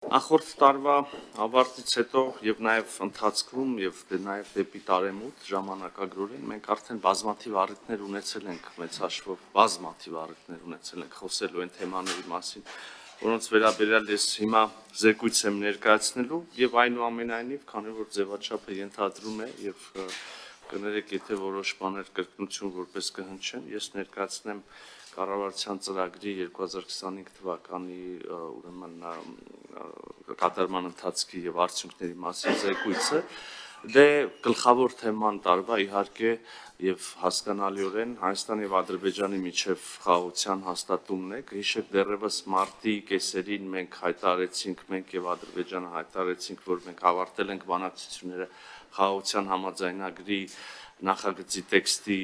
Նախորդ տարվա ավարտից հետո եւ նաեւ ընթացքում եւ նաեւ դեպի տարեմուտ ժամանակագրորեն մենք արդեն բազմաթիվ առիթներ ունեցել ենք մեծ հաշվով բազմաթիվ առիթներ ունեցել ենք խոսելու այն թեմաների մասին, որոնց վերաբերյալ ես հիմա զեկույց եմ ներկայացնելու եւ այնուամենայնիվ, քանի որ ձևաչափը ենթադրում է եւ կներեք, եթե որոշ բաներ կրկնություն որպես կհնչեն, ես ներկայացնեմ կառավարության ծրագրի 2025 թվականի ուրեմն կատարման ընթացքի եւ արդյունքների մասին զեկույցը դե գլխավոր թեման տարվա իհարկե եւ հասկանալիորեն Հայաստանի եւ Ադրբեջանի միջև խաղաղության հաստատումն է հիշեք դեռևս մարտի կեսերին մենք հայտարարեցինք մենք եւ Ադրբեջանը հայտարարեցինք որ մենք ավարտել ենք բանակցությունները խաղաղության համաձայնագրի նախագծի տեքստի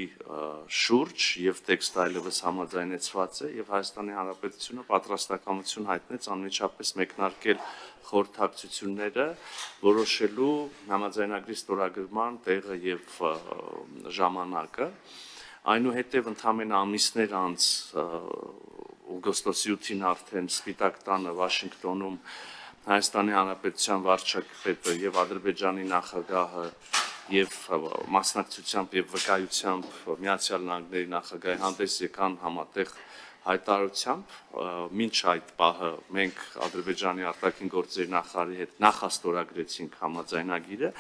շուրջ եւ տեքստը այլևս համաձայնեցված է եւ Հայաստանի Հանրապետությունը պատրաստակամություն հայտնեց անմիջապես մեկնարկել խորհրդակցությունները որոշելու համաձայնագրի ստորագրման տեղը եւ ժամանակը այնուհետեւ ընդամենը ամիսներ անց օգոստոսի 8-ին արդեն Սպիտակ տանը Վաշինգտոնում Հայաստանի Հանրապետության վարչապետը եւ Ադրբեջանի նախագահը եւ մասնակցությամբ եւ վկայությամբ Միացյալ Նահանգների նախագահի հանդես եկան համատեղ հայտարարությամբ մինչ այդ պահը մենք Ադրբեջանի արտաքին գործերի նախարարի հետ նախաստորագրեցինք համաձայնագիրը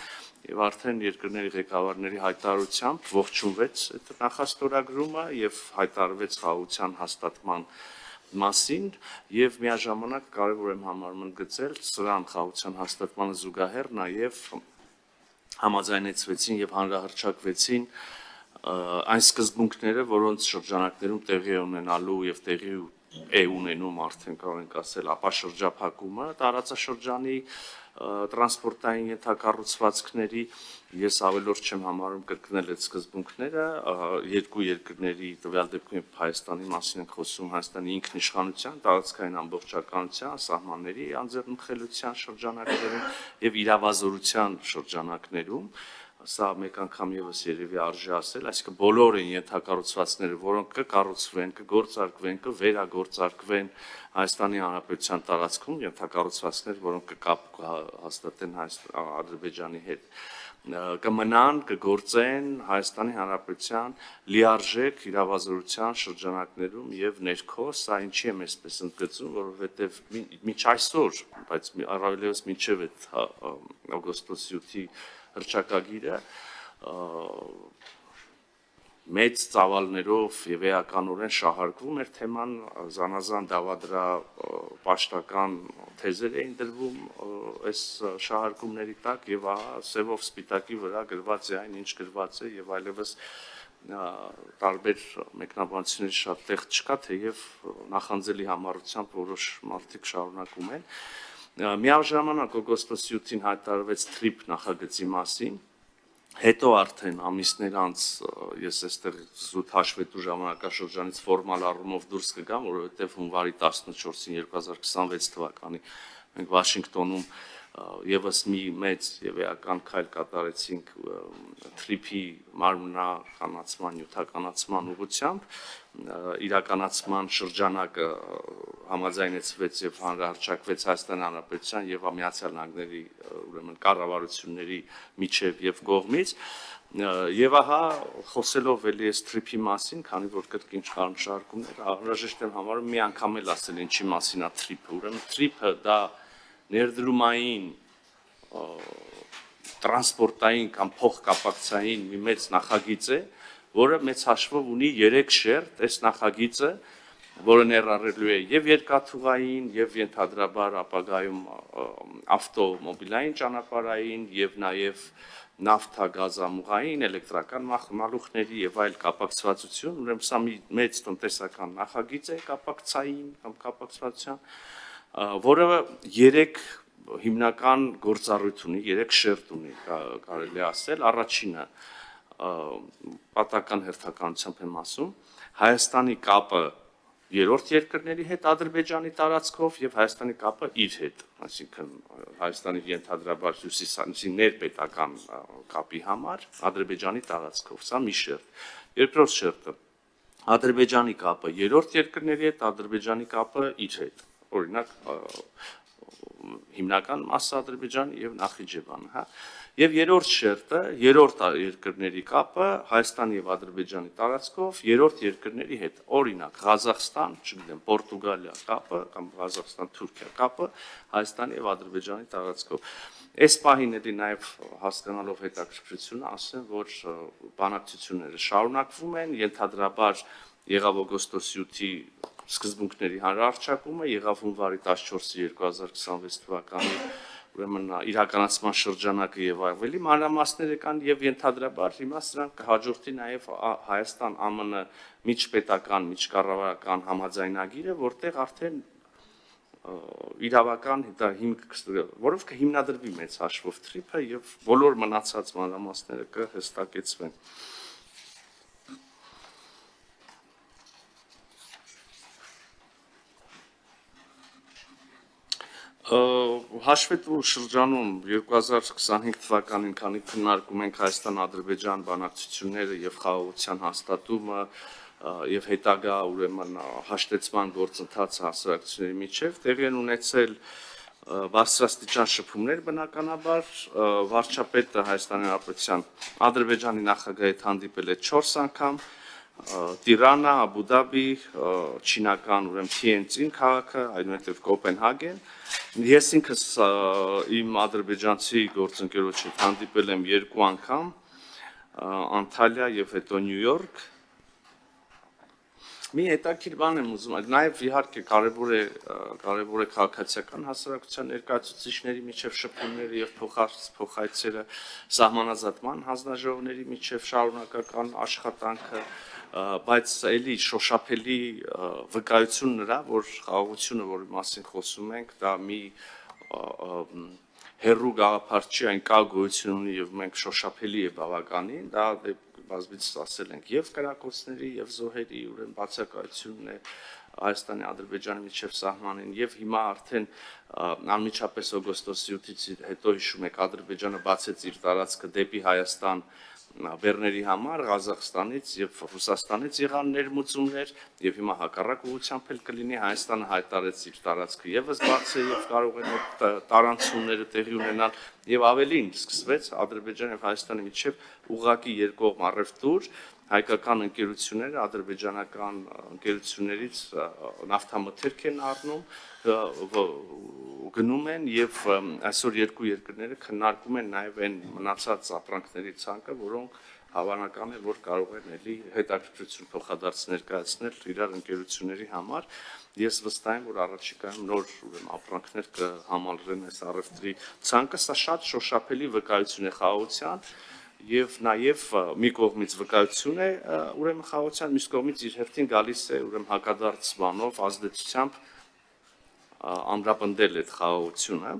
եւ արդեն երկրների ղեկավարների հայտարարությամբ ողջունվեց այդ նախաստորագրումը եւ հայտարարվեց խաղաղության հաստատման մասին եւ միաժամանակ կարեւոր եմ համարում ընդգծել սրան խաղաղության հաստատմանը զուգահեռ նաեւ համաձայնեցվեցին եւ հանրահռչակվեցին այն սկզբունքները, որոնց շրջանակներում տեղի է ունենալու եւ տեղի է ունենում արդեն կարող ենք ասել ապաշրջափակումը տարածաշրջանի տրանսպորտային ենթակառուցվածքների ես ավելորդ չեմ համարում կրկնել այդ սկզբունքները երկու երկրների տվյալ դեպքում Հայաստանի մասին ենք խոսում Հայաստանի ինքնիշխանության տարածքային ամբողջականության սահմանների անձեռնմխելիության շրջանակներում եւ իրավազորության շրջանակներում սա մեկ անգամ եւս երևի արժի ասել, այսինքն բոլոր են ենթակառուցվածքները, որոնք կկառուցվեն, կգործարկվեն, կվերագործարկվեն Հայաստանի Հանրապետության տարածքում, ենթակառուցվածքներ, որոնք կկապ հաստատեն Ադրբեջանի հետ, կմնան, կգործեն Հայաստանի Հանրապետության լիարժեք իրավազորության շրջանակներում եւ ներքո, սա ինչի եմ այսպես ընդգծում, որովհետեւ միջ այսօր, բայց առավելևս մինչեւ այդ օգոստոսի 8-ի հռչակագիրը մեծ ծավալներով եւ էականորեն շահարկվում էր թեման զանազան դավադրա պաշտական թեզեր էին դրվում այս շահարկումների տակ եւ ահա սևով սպիտակի վրա գրված է այն ինչ գրված է եւ այլևս տարբեր մեկնաբանությունների շատ տեղ չկա թեև նախանձելի համառությամբ որոշ մարդիկ շարունակում են միաժամանակ օգոստոսի 8-ին հայտարարվեց TRIP նախագծի մասին, հետո արդեն ամիսներ անց ես այստեղ զուտ հաշվետու ժամանակաշրջանից ֆորմալ առումով դուրս կգամ, որովհետև հունվարի 14-ին 2026 թվականի մենք Վաշինգտոնում եւս մի մեծ եւ էական քայլ կատարեցինք TRIP-ի մարմնականացման, նյութականացման ուղղությամբ իրականացման շրջանակը համաձայնեցվեց եւ հանրահռչակվեց Հայաստանի Հանրապետության եւ Միացյալ Նահանգների ուրեմն կառավարությունների միջև եւ կողմից եւ ահա խոսելով էլի այս TRIP-ի մասին, քանի որ կրկին շարունակումներ անհրաժեշտ եմ համարում մի անգամ էլ ասել ինչի մասին է TRIP-ը, ուրեմն TRIP-ը դա ներդրումային տրանսպորտային կամ փոխկապակցային մի մեծ նախագիծ է, որը մեծ հաշվով ունի 3 շերտ, այս նախագիծը, որը ներառելու է եւ երկաթուղային, եւ ենթադրաբար ապագայում ավտոմոբիլային ճանապարհային եւ նաեւ նավթագազամուղային, էլեկտրական մալուխների եւ այլ կապակցվածություն, ուրեմն սա մի մեծ տնտեսական նախագիծ է կապակցային կամ կապակցվածության, որը 3 հիմնական գործառույթ ունի, 3 շերտ ունի, կարելի ասել, առաջինը պատական հերթականությամբ եմ ասում, Հայաստանի կապը երրորդ երկրների հետ Ադրբեջանի տարածքով եւ Հայաստանի կապը իր հետ, այսինքն Հայաստանի ենթադրաբար հյուսիսի ներպետական կապի համար Ադրբեջանի տարածքով, սա մի շերտ։ Երկրորդ շերտը Ադրբեջանի կապը երրորդ երկրների հետ, Ադրբեջանի կապը իր հետ։ Օրինակ հիմնական մասը Ադրբեջանի եւ Նախիջևանը, հա։ Եվ երրորդ շերտը, երրորդ երկրների կապը Հայաստանի եւ Ադրբեջանի տարածքով երրորդ երկրների հետ, օրինակ Ղազախստան, չգիտեմ, Պորտուգալիա կապը կամ Ղազախստան-Թուրքիա կապը Հայաստանի եւ Ադրբեջանի տարածքով։ Այս պահին էլի նաեւ հասկանալով հետաքրքրությունը ասեմ, որ բանակցությունները շարունակվում են, ենթադրաբար եղավ օգոստոսի 8-ի սկզբունքների հանրահռչակումը, եղավ հունվարի 14-ի 2026 թվականի ուրեմն իրականացման շրջանակը եւ ավելի մանրամասները կան եւ ենթադրաբար հիմա սրանք կհաջորդի նաեւ Հայաստան-ԱՄՆ միջպետական, միջկառավարական համաձայնագիրը, որտեղ արդեն իրավական հիմք, որով կհիմնադրվի մեծ հաշվով թրիփը եւ բոլոր մնացած մանրամասները կհստակեցվեն։ Հաշվետվու շրջանում 2025 թվականին, քանի քննարկում ենք Հայաստան-Ադրբեջան բանակցությունները եւ խաղաղության հաստատումը եւ հետագա ուրեմն հաշտեցման գործընթացը հասարակությունների միջև տեղի են ունեցել բարձրաստիճան շփումներ, բնականաբար վարչապետը Հայաստանի Հանրապետության Ադրբեջանի նախագահի հետ հանդիպել է 4 անգամ, Տիրանա, Աբու Դաբի, չինական ուրեմն Թիենցին քաղաքը, այնուհետև Կոպենհագեն։ Ես ինքս իմ ադրբեջանցի գործընկերոջ հետ հանդիպել եմ 2 անգամ, Անտալիա եւ հետո Նյու Յորք։ Մի հետաքրքիր բան եմ ուզում, նաև իհարկե կարևոր է քաղաքացիական հասարակության ներկայացուցիչների միջև շփումները եւ փոխայցերը, սահմանազատման հանձնաժողովների միջև շարունակական աշխատանքը, բայց էլի շոշափելի վկայություն նրա, որ խաղաղությունը, որի մասին խոսում ենք, դա մի հերրու գաղափար չի, այն կա գոյություն ունի եւ մենք շոշափելի է բավականին, դա բազմից ասել ենք եւ կրակոցների եւ զոհերի ուրեմն բացակայությունն է Հայաստանի Ադրբեջանի միջև սահմանին եւ հիմա արդեն անմիջապես օգոստոսի 8-ից հետո հիշում եք Ադրբեջանը բացեց իր տարածքը դեպի Հայաստան բեռների համար Ղազախստանից եւ Ռուսաստանից եղան ներմուծումներ եւ հիմա հակառակ ուղղությամբ էլ կլինի Հայաստանը հայտարարեց իր տարածքը եւս բացել եւ կարող են տարանցումները տեղի ունենալ եւ ավելին սկսվեց Ադրբեջանի եւ Հայաստանի միջև ուղղակի երկկողմ առևտուր հայկական ընկերությունները ադրբեջանական ընկերություններից նավթամթերք են առնում գնում են եւ այսօր երկու երկրները քննարկում են նաեւ այն մնացած ապրանքների ցանկը, որոնք հավանական է, որ կարող են էլի հետաքրքրություն փոխադարձ ներկայացնել իրար ընկերությունների համար։ Ես վստահ եմ, որ առաջիկայում նոր ուրեմն ապրանքներ կհամալրեն այս առևտրի ցանկը, սա շատ շոշափելի վկայություն է խաղաղության եւ նաեւ մի կողմից վկայություն է ուրեմն խաղաղության, մյուս կողմից իր հերթին գալիս է ուրեմն հակադարձ բանով ազդեցությամբ ամրապնդել այդ խաղաղությունը,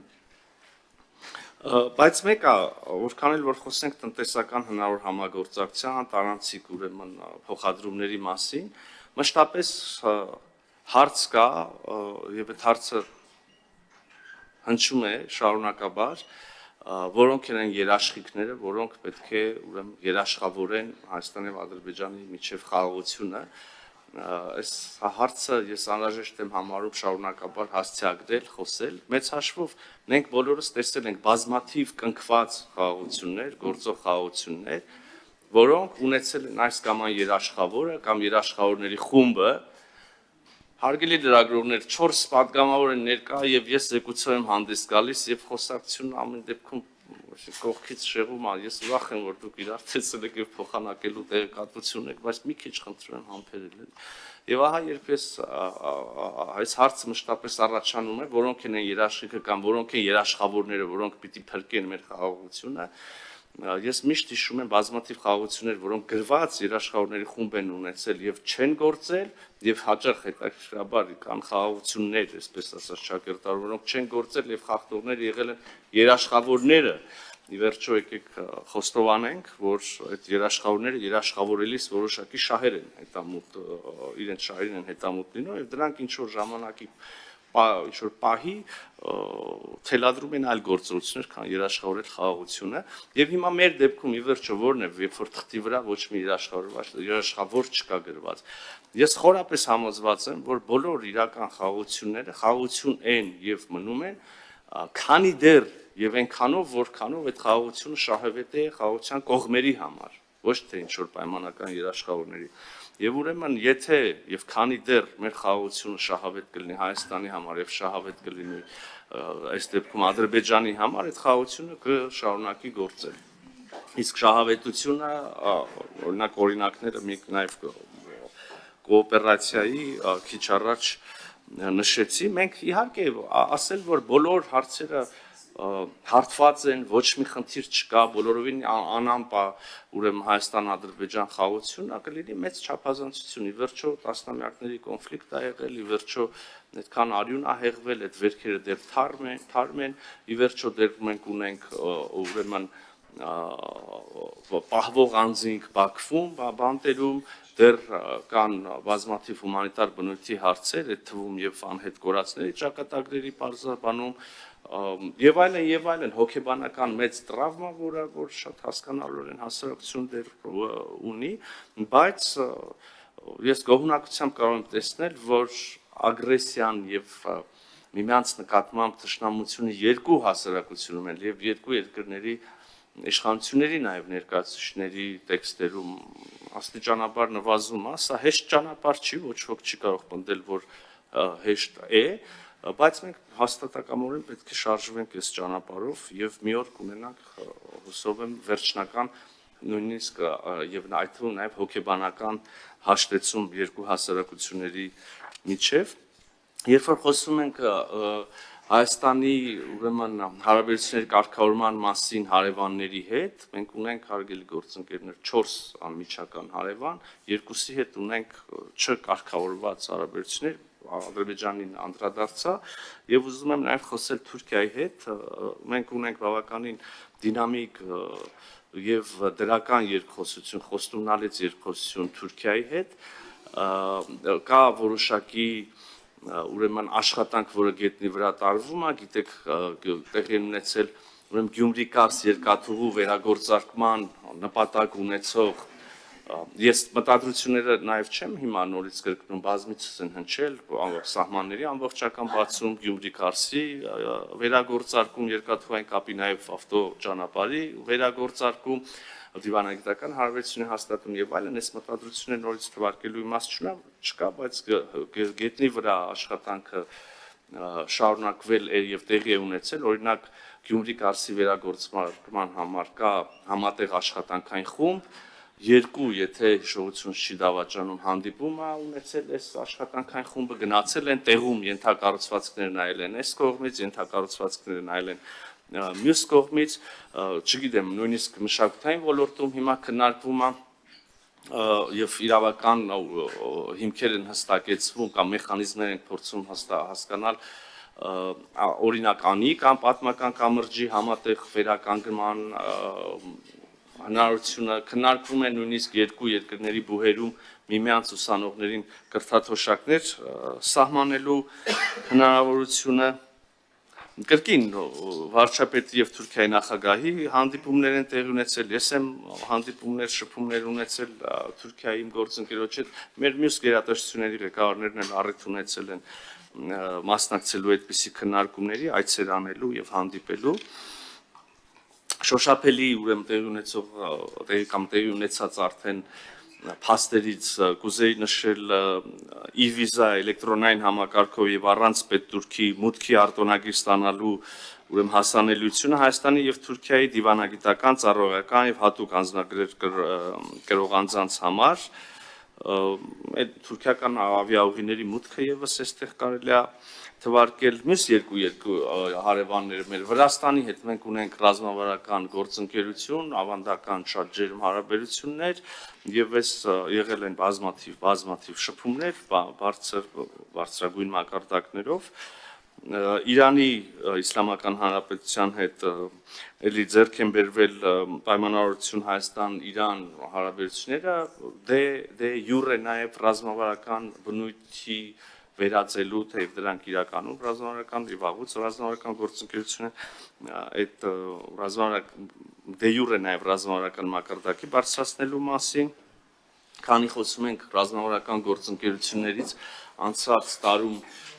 բայց մեկը որքան էլ որ խոսենք տնտեսական հնարավոր համագործակցության, տարանցիկ ուրեմն փոխադրումների մասին, մշտապես հարց կա եւ այդ հարցը հնչում է շարունակաբար, որոնք են երաշխիքները, որոնք պետք է ուրեմն երաշխավորեն Հայաստանի եւ Ադրբեջանի միջև խաղաղությունը։ Այս հարցը ես անհրաժեշտ եմ համարում շարունակաբար հասցեագրել, խոսել։ Մեծ հաշվով մենք բոլորս տեսել ենք բազմաթիվ կնքված խաղաղություններ, գործող խաղաղություններ, որոնք ունեցել են այս կամ այն երաշխավորը կամ երաշխավորների խումբը, հարգելի լրագրողներ, 4 պատգամավոր են ներկա եւ ես զեկուցող եմ հանդես գալիս եւ խոսակցությունն ամեն դեպքում կողքից շեղում է, ես ուրախ եմ, որ դուք իրար ցեցել եք եւ փոխանակելու տեղեկատվություն եք, բայց մի քիչ խնդրում եմ համբերել։ Եվ ահա երբ այս հարցը մշտապես առաջանում է, որոնք են երաշխիքը կամ որոնք են երաշխավորները, որոնք պիտի փրկեն մեր խաղաղությունը, ես միշտ հիշում եմ բազմաթիվ խաղաղություններ, որոնք գրված երաշխավորների խումբ են ունեցել եւ չեն գործել, եւ հաճախ հետաքրքրաբար կան խաղաղություններ, այսպես ասած ճակերտար, որոնք չեն գործել եւ խախտողները եղել են երաշխավորները։ Ի վերջո եկեք խոստովանենք, որ այդ երաշխավորները երաշխավորելիս որոշակի շահեր են հետամուտ, իրենց շահերին են հետամուտ լինում եւ դրանք ինչ որ ժամանակի ինչ-որ պահի թելադրում են այլ գործողություններ, քան երաշխավորել խաղաղությունը եւ հիմա մեր դեպքում ի վերջո որն է, երբ որ թղթի վրա ոչ մի երաշխավոր չկա գրված։ Ես խորապես համոզված եմ, որ բոլոր իրական խաղաղությունները խաղաղություն են եւ մնում են քանի դեռ եւ այնքանով որքանով այդ խաղաղությունը շահավետ է խաղաղության կողմերի համար, ոչ թե ինչ որ պայմանական երաշխավորների։ Եվ ուրեմն եթե եւ քանի դեռ մեր խաղաղությունը շահավետ կլինի Հայաստանի համար եւ շահավետ կլինի այս դեպքում Ադրբեջանի համար, այդ խաղաղությունը կշարունակի գործել։ Իսկ շահավետությունը օրինակ օրինակները մենք նաեւ կոոպերացիայի քիչ առաջ նշեցի, մենք իհարկե ասել, որ բոլոր հարցերը հարթված են, ոչ մի խնդիր չկա, բոլորովին անամպա ուրեմն Հայաստան-Ադրբեջան խաղաղությունը կլինի մեծ չափազանցություն, ի վերջո տասնամյակների կոնֆլիկտ ա եղել, ի վերջո այդքան արյուն ա հեղվել, այդ վերքերը դեռ թարմ են, ի վերջո դեռ մենք ունենք ուրեմն պահվող անձինք Բաքվում, բանտերում, դեռ կան բազմաթիվ հումանիտար բնույթի հարցեր, այդ թվում եւ անհետ կորածների ճակատագրերի պարզաբանում եւ այլն հոգեբանական մեծ տրավմա, որ շատ հասկանալորեն հասարակություն դեռ ունի, բայց ես գոհունակությամբ կարող եմ տեսնել, որ ագրեսիան եւ միմյանց նկատմամբ թշնամությունը երկու հասարակությունում են եւ երկու երկրների իշխանությունների նաև ներկայացուցիչների տեքստերում աստիճանաբար նվազում է, սա հեշտ ճանապարհ չի, ոչ ոք չի կարող պնդել, որ հեշտ է, բայց մենք հաստատակամորեն պետք է շարժվենք այս ճանապարհով եւ մի օր կունենանք, հուսով եմ, վերջնական նույնիսկ եւ այդ թվում նաև հոգեբանական հաշտեցում երկու հասարակությունների միջև, երբ որ խոսում ենք Հայաստանի ուրեմն հարաբերությունների կարգավորման մասին հարևանների հետ, մենք ունենք հարգելի գործընկերներ 4 անմիջական հարևան, երկուսի հետ ունենք չկարգավորված հարաբերություններ, Ադրբեջանին անդրադարձա եւ ուզում եմ նաեւ խոսել Թուրքիայի հետ, մենք ունենք բավականին դինամիկ եւ դրական երկխոսություն, խոստումնալից երկխոսություն Թուրքիայի հետ, կա որոշակի ուրեմն աշխատանք, որը գետնի վրա տարվում է, գիտեք, տեղի ունեցել ուրեմն Գյումրի-Կարս երկաթուղու վերագործարկման նպատակ ունեցող, ես մտադրությունները նաև չեմ հիմա նորից կրկնում, բազմիցս են հնչել սահմանների ամբողջական բացում, Գյումրի-Կարսի վերագործարկում, երկաթուղային կապի նաև ավտոճանապարհի վերագործարկում, դիվանագիտական հարաբերությունների հաստատում եւ այլն, այս մտադրությունները նորից թվարկելու իմաստ չկա, բայց գետնի վրա աշխատանքը շարունակվել է եւ տեղի է ունեցել, օրինակ Գյումրի-Կարսի վերագործման համար կա համատեղ աշխատանքային խումբ, երկու, եթե հիշողությունս չի դավաճանում, հանդիպում է ունեցել այս աշխատանքային խումբը, գնացել են տեղում ենթակառուցվածքներ նայել են այս կողմից, ենթակառուցվածքները նայել են մյուս կողմից, չգիտեմ, նույնիսկ մշակութային ոլորտում հիմա քննարկվում է եւ իրավական հիմքեր են հստակեցվում կամ մեխանիզմներ են փորձում հասկանալ օրինակ անի կամ պատմական կամրջի համատեղ վերականգնման հնարավորությունը քննարկվում է նույնիսկ երկու երկրների բուհերում միմյանց ուսանողներին կրթաթոշակներ սահմանելու հնարավորությունը Կրկին վարչապետի եւ Թուրքիայի նախագահի հանդիպումներ են տեղի ունեցել, ես եմ հանդիպումներ, շփումներ ունեցել Թուրքիայի իմ գործընկերոջ հետ, մեր մյուս գերատեսչությունների ղեկավարներն էլ առիթ ունեցել են մասնակցելու այդպիսի քննարկումների, այցեր անելու եւ հանդիպելու Շոշափելի ուրեմն տեղի ունեցած արդեն փաստերից կուզեի նշել e-վիզա էլեկտրոնային համակարգով եւ առանց պետտուրքի մուտքի արտոնագիր ստանալու ուրեմն հասանելիությունը Հայաստանի եւ Թուրքիայի դիվանագիտական, ծառայողական եւ հատուկ անձնագրեր կրող անձանց համար այդ թուրքական ավիաուղիների մուտքը եւս այստեղ կարելի է թվարկել մյուս երկու հարևանները մեր Վրաստանի հետ մենք ունենք ռազմավարական գործընկերություն, ավանդական շատ ջերմ հարաբերություններ եւ այս եղել են բազմաթիվ շփումներ բարձրագույն մակարդակներով Իրանի Իսլամական Հանրապետության հետ էլի ձեռք են բերվել պայմանավորություն Հայաստան-Իրան հարաբերությունները դե յուրե նաեւ ռազմավարական բնույթի վերածելու, թեև դրանք իրականում ռազմավարական եւ աղուց ռազմավարական գործընկերություն այդ դե յուրե նաեւ ռազմավարական մակարդակի բարձրացնելու մասին, քանի խոսում ենք ռազմավարական գործընկերություններից, անցած տարում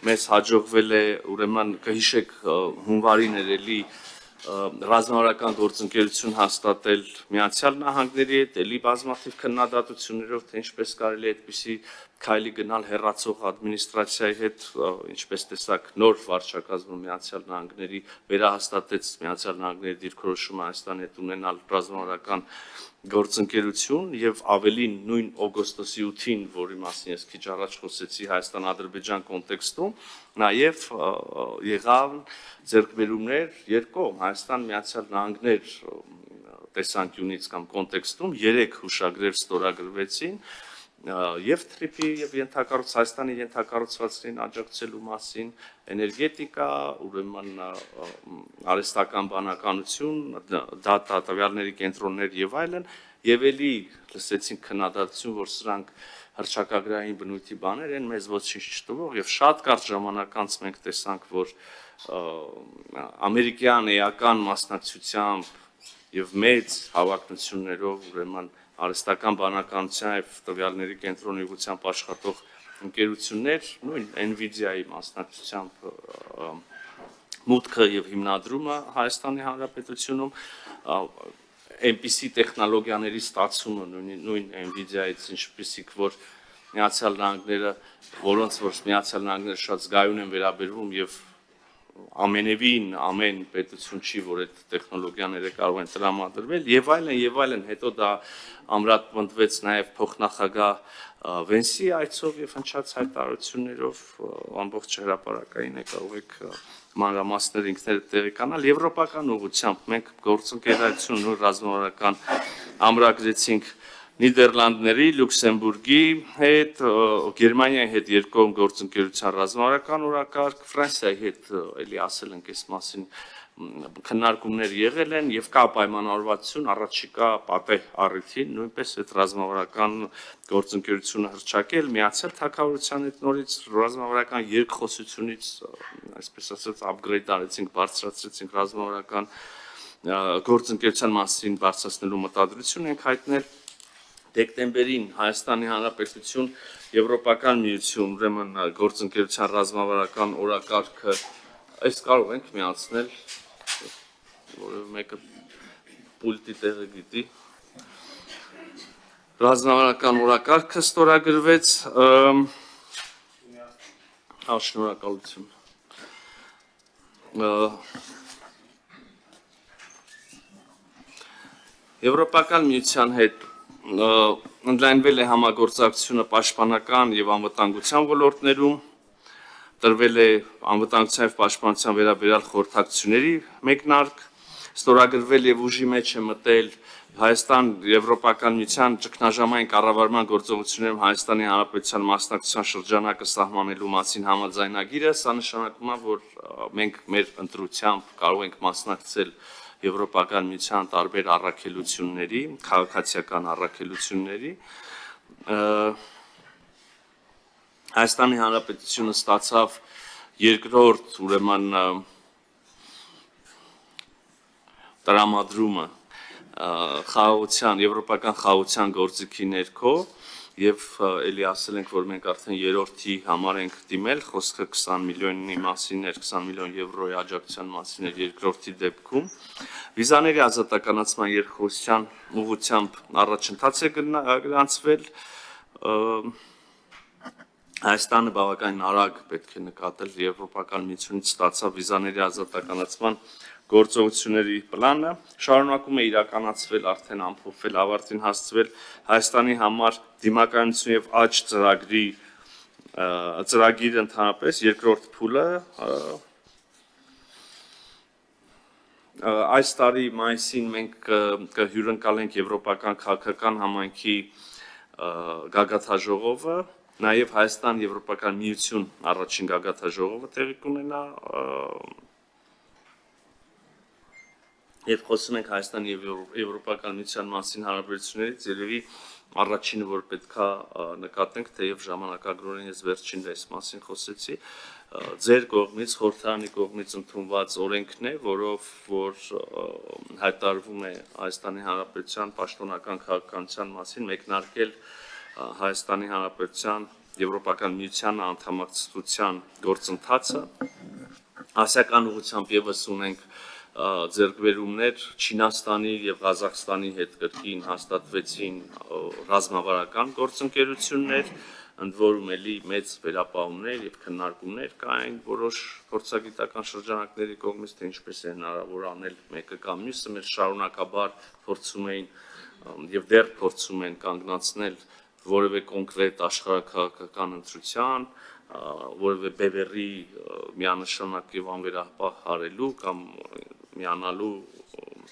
մեզ հաջողվել է ուրեմն կհիշեք հունվարին էլի ռազմավարական գործընկերություն հաստատել Միացյալ Նահանգների հետ, էլի բազմաթիվ քննադատություններով, թե ինչպես կարելի է այդպիսի քայլի գնալ հեռացող ադմինիստրացիայի հետ, ինչպես տեսակ նոր վարչակազմը Միացյալ Նահանգների վերահաստատեց Միացյալ Նահանգների դիրքորոշումը Հայաստանի հետ ունենալ ռազմավարական գործընկերություն եւ ավելին նույն օգոստոսի 8-ին, որի մասին ես քիչ առաջ խոսեցի Հայաստան-Ադրբեջան կոնտեքստում, նաեւ եղավ ձեռքբերումներ երկկողմ Հայաստան-Միացյալ Նահանգներ տեսանկյունից կամ կոնտեքստում 3 հուշագրեր ստորագրվեցին եւ թրիփի եւ Հայաստանի ենթակառուցվածքներին աջակցելու մասին, էներգետիկա, ուրեմն արհեստական բանականություն, դատա տվյալների կենտրոններ եւ այլն, եւ էլի լսեցինք քննադատություն, որ սրանք հռչակագրային բնույթի բաներ են, մեզ ոչինչ չտվող եւ շատ կարճ ժամանակ անց մենք տեսանք, որ ամերիկյան էական մասնակցությամբ եւ մեծ հավակնություններով ուրեմն արհեստական բանականության եւ տվյալների կենտրոնի ուղղությամբ աշխատող ընկերություններ, նույն Nvidia-ի մասնակցությամբ մուտքը եւ հիմնադրումը Հայաստանի Հանրապետությունում, այնպիսի տեխնոլոգիաների ստացումը նույն Nvidia-ից, ինչպիսիք որ Միացյալ Նահանգները, որոնց որ Միացյալ Նահանգները շատ զգայուն են վերաբերվում եւ ամենևին ամեն պետություն չի, որ այդ տեխնոլոգիաները կարող են տրամադրվել եւ այլն, հետո դա ամրապնդվեց նաեւ փոխնախագահ Վենսի այցով եւ հնչած հայտարարություններով ամբողջ հրապարակային կարող եք մանրամասները ինքներդ տեղեկանալ եվրոպական ուղղությամբ մենք գործընկերություն նոր ռազմավարական ամրագրեցինք Նիդերլանդների, Լյուքսեմբուրգի հետ, Գերմանիայի հետ երկկողմ գործընկերության ռազմավարական օրակարգ, Ֆրանսիայի հետ էլի ասել ենք այս մասին քննարկումներ եղել են եւ կա պայմանավորվածություն առաջիկա պատեհ առիթին նույնպես այդ ռազմավարական գործընկերությունը հրճակել միացյալ թագավորության հետ նորից ռազմավարական երկխոսությունից այսպես ասած upgrade արեցինք, բարձրացրեցինք ռազմավարական գործընկերության մասին բարձրացնելու մտադրություն ենք հայտնել դեկտեմբերին Հայաստանի Հանրապետություն Եվրոպական միություն ուրեմն գործընկերության ռազմավարական օրակարգը այս կարող ենք միացնել որը մեկը պուլտի տեղը գիտի ռազմավարական օրակարգը ստորագրվեց շնորհակալություն Եվրոպական միության հետ ընդլայնվել է համագործակցությունը պաշտպանական եւ անվտանգության ոլորտներում, տրվել է անվտանգության եւ պաշտպանության վերաբերյալ խորհրդակցությունների մեկնարկ, ստորագրվել եւ ուժի մեջ է մտել Հայաստան Եվրոպական միության ճգնաժամային կառավարման գործողություններում Հայաստանի Հանրապետության մասնակցության շրջանակը սահմանելու մասին համաձայնագիրը, սա նշանակում է, որ մենք մեր ընտրությամբ կարող ենք մասնակցել Եվրոպական միության տարբեր առաքելությունների, քաղաքացիական առաքելությունների Հայաստանի Հանրապետությունը ստացավ երկրորդ ուրեմն տրամադրումը խաղաղության, եվրոպական խաղաղության գործիքի ներքո եւ էլի ասել ենք, որ մենք արդեն երրորդի համար ենք դիմել, խոսքը 20 միլիոնի մասին էր, 20 միլիոն եվրոյի աջակցության մասին էր երկրորդի դեպքում։ Վիզաների ազատականացման երկխոսության ուղղությամբ առաջընթաց է գրանցվել։ Հայաստանը բավականին արագ պետք է նկատել Եվրոպական միությունից ստացավ վիզաների ազատականացման գործողությունների պլանը, շարունակում է իրականացվել, արդեն ամփոփվել, ավարտին հասցվել Հայաստանի համար դիմակայունություն եւ աճ ծրագիրը ընդհանրապես երկրորդ փուլը այս տարի մայիսին մենք կհյուրընկալենք Եվրոպական քաղաքական համայնքի գագաթաժողովը Նաև Հայաստան Եվրոպական միություն առաջին գագաթաժողովը տեղի կունենա եւ խոսում ենք Հայաստան եւ Եվրոպական միության մասին հարաբերություններից երևի առաջինը որ պետքա նկատենք թեև ժամանակագրորեն ես վերջին այս մասին խոսեցի ձեր կողմից խորհրդարանի կողմից ընդունված օրենքն է որով որ հայտարարվում է Հայաստանի Հանրապետության պաշտոնական քաղաքականության մասին մեկնարկել Հայաստանի Հանրապետության Եվրոպական միության անդամակցության գործընթացը, ասիական ուղղությամբ ևս ունենք ձեռքբերումներ Չինաստանի եւ Ղազախստանի հետ կրկին հաստատվեցին ռազմավարական գործընկերություններ, ընդ որում էլի մեծ վերապահումներ եւ քննարկումներ կային որոշ փորձագիտական շրջանակների կողմից, թե ինչպես է հնարավոր անել մեկը կամ մյուսը, մեր շարունակաբար փորձում էին եւ դեռ փորձում են կանգնացնել որևէ կոնկրետ աշխարհաքաղաքական ընտրության, որևէ բևեռի միանշանակ եւ անվերապահ հարելու կամ միանալու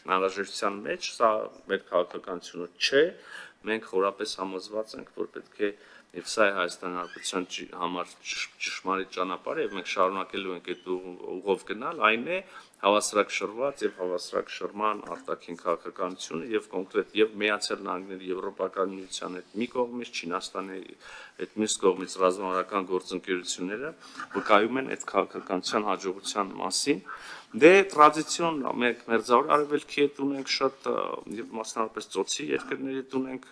անհրաժեշտության մեջ, սա մեր քաղաքականությունը չէ, մենք խորապես համոզված ենք, որ պետք է եւ սա է Հայաստանի Հանրապետության համար ճշմարիտ ճանապարհը եւ մենք շարունակելու ենք այդ ուղով գնալ, այն է հավասարակշռված եւ հավասարակշռման արտաքին քաղաքականությունը եւ կոնկրետ եւ Միացյալ Նահանգների Եվրոպական միության հետ մի կողմից, Չինաստանի այդ մյուս կողմից ռազմավարական գործընկերությունները վկայում են այդ քաղաքականության հաջողության մասին։ Դե տրադիցիոն մենք մերձավոր արևելքի հետ ունենք շատ եւ մասնավորապես ծոցի երկրների հետ ունենք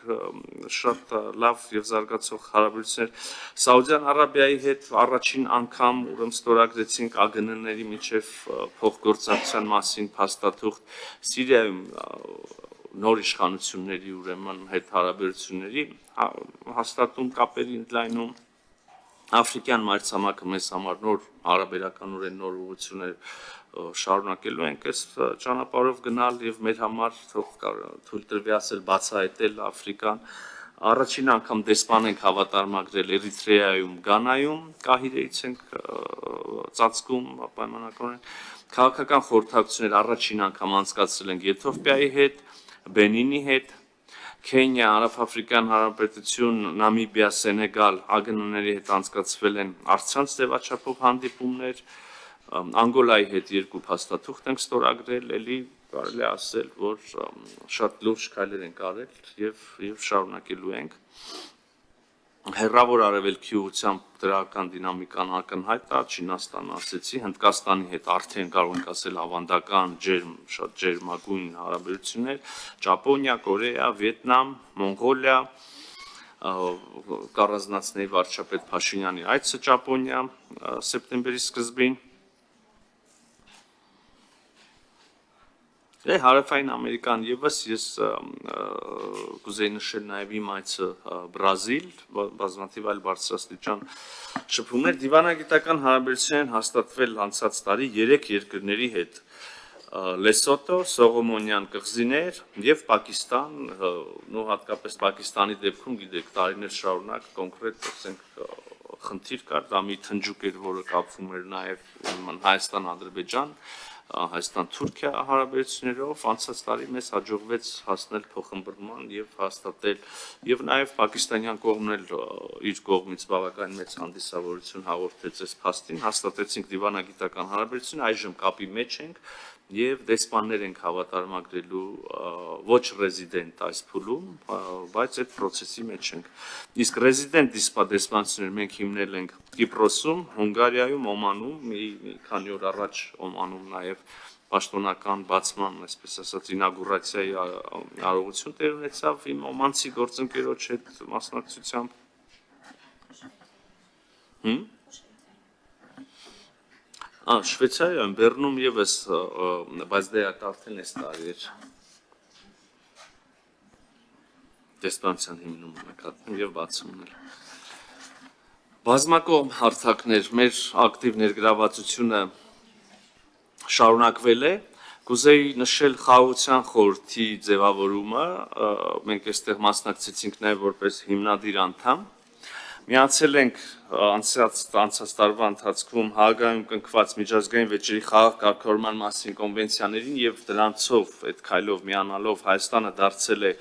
շատ լավ եւ զարգացող հարաբերություններ։ Սաուդյան Արաբիայի հետ առաջին անգամ ուրեմն ստորագրեցինք ԱԳՆ-ների միջև փոխգործակցության մասին փաստաթուղթ, Սիրիայում նոր իշխանությունների ուրեմն հետ հարաբերությունների հաստատում կապերի ընդլայնում, Աֆրիկյան մայրցամաքը մեզ համար նոր հարաբերականորեն նոր ուղղություններ շարունակելու ենք այս ճանապարհով գնալ եւ մեր համար թույլ տրվի ասել բացահայտել Աֆրիկան, առաջին անգամ դեսպան ենք հավատարմագրել Էրիթրեայում, Գանայում, Կահիրեից ենք ծածկում պայմանականորեն, քաղաքական խորհրդակցություններ առաջին անգամ անցկացրել ենք Եթովպիայի հետ, Բենինի հետ, Քենիա, Հարավաֆրիկյան Հանրապետություն, Նամիբիա, Սենեգալ ԱԳՆ-ների հետ անցկացվել են առցանց ձևաչափով հանդիպումներ, Անգոլայի հետ երկու փաստաթուղթ ենք ստորագրել, էլի կարելի է ասել, որ շատ լուրջ քայլեր ենք արել եւ շարունակելու ենք։ Հեռավոր արևելքի ուղղությամբ դրական դինամիկան ակնհայտ է, Չինաստանը ասեցի, Հնդկաստանի հետ արդեն կարող ենք ասել ավանդական շատ ջերմագույն հարաբերություններ, Ճապոնիա, Կորեա, Վիետնամ, Մոնղոլիա, կառանձնացնեի վարչապետ Փաշինյանի այցը Ճապոնիա սեպտեմբերի սկզբին։ Հարավային Ամերիկան եւս ես կուզեի նշել նաեւ իմ այցը Բրազիլ, բազմաթիվ այլ բարձրաստիճան շփումներ, դիվանագիտական հարաբերություններ են հաստատվել անցած տարի 3 երկրների հետ՝ Լեսոտո, Սողոմոնյան կղզիներ եւ Պակիստան, նո հատկապես Պակիստանի դեպքում գիտեք տարիներ շարունակ կոնկրետ ասենք խնդիր կար, դա մի թնջուկ էր, որը կապվում էր նաեւ Հայաստան-Ադրբեջան, Հայաստան-Թուրքիա հարաբերություններով անցած տարի մեզ հաջողվեց հասնել փոխըմբռնման եւ հաստատել եւ նաեւ պակիստանյան կողմն էլ իր կողմից բավական մեծ հանդիսավորություն հաղորդեց այս փաստին, հաստատեցինք դիվանագիտական հարաբերություն, այժմ կապի մեջ ենք եւ դեսպաններ ենք հավատարմագրելու ոչ ռեզիդենտ այս փուլում, բայց այդ process-ի մեջ ենք։ Իսկ ռեզիդենտ դեսպանություններ մենք հիմնել ենք Կիպրոսում, Հունգարիայում, Օմանում, մի քանի օր առաջ Օմանում նաեւ պաշտոնական բացման, այսպես ասած, ինագուրացիայի արարողություն տեղ ունեցավ իմ օմանցի գործընկերոջ հետ մասնակցությամբ։ Շվեյցարիայում, Բեռնում եւս, բայց դե արդեն այս տարի էր դեսպանության հիմնումը նկատվում եւ բացումն էլ։ Բազմակողմ հարթակներ, մեր ակտիվ ներգրավվածությունը շարունակվել է, կուզեի նշել խաղաղության խորհրդի ձևավորումը, մենք այստեղ մասնակցեցինք նաեւ որպես հիմնադիր անդամ, միացել ենք անցած տարվա ընթացքում Հաագայում կնքված միջազգային վեճերի խաղաղ կարգավորման մասին կոնվենցիաներին եւ դրանցով այդ քայլով միանալով Հայաստանը դարձել է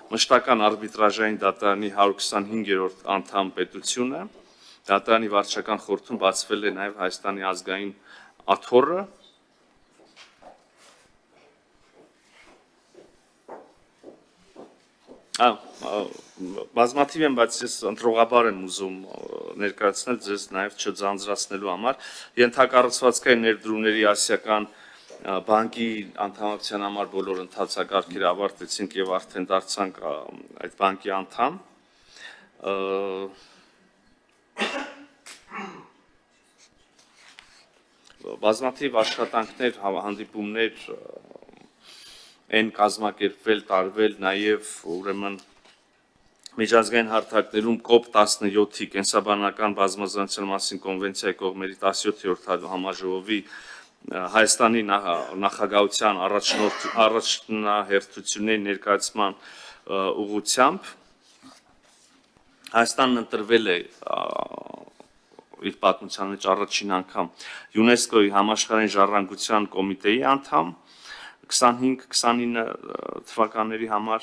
մշտական արբիտրաժային դատարանի 125-րդ անդամ պետությունը, դատարանի վարչական խորհրդում բացվել է նաեւ Հայաստանի ազգային աթոռը, բազմաթիվ եմ, բայց ես ընտրողաբար եմ ուզում ներկայացնել ձեզ նաև չձանձրացնելու համար, ենթակառուցվածքային ներդրումների ասիական բանկի անդամակցության համար բոլոր ընթացակարգերը ավարտեցինք եւ արդեն դարձանք այդ բանկի անդամ, բազմաթիվ աշխատանքներ, հանդիպումներ են կազմակերպվել, տարվել, նաև ուրեմն միջազգային հարթակներում COP17-ի կենսաբանական բազմազանության մասին կոնվենցիայի կողմերի 17-րդ համաժողովի Հայաստանի նախագահության առաջնահերթությունների ներկայացման ուղղությամբ Հայաստանն ընտրվել է իր պատմության մեջ առաջին անգամ ՅՈՒՆԵՍԿՕ-ի համաշխարհային ժառանգության կոմիտեի անդամ 25-29 թվականների համար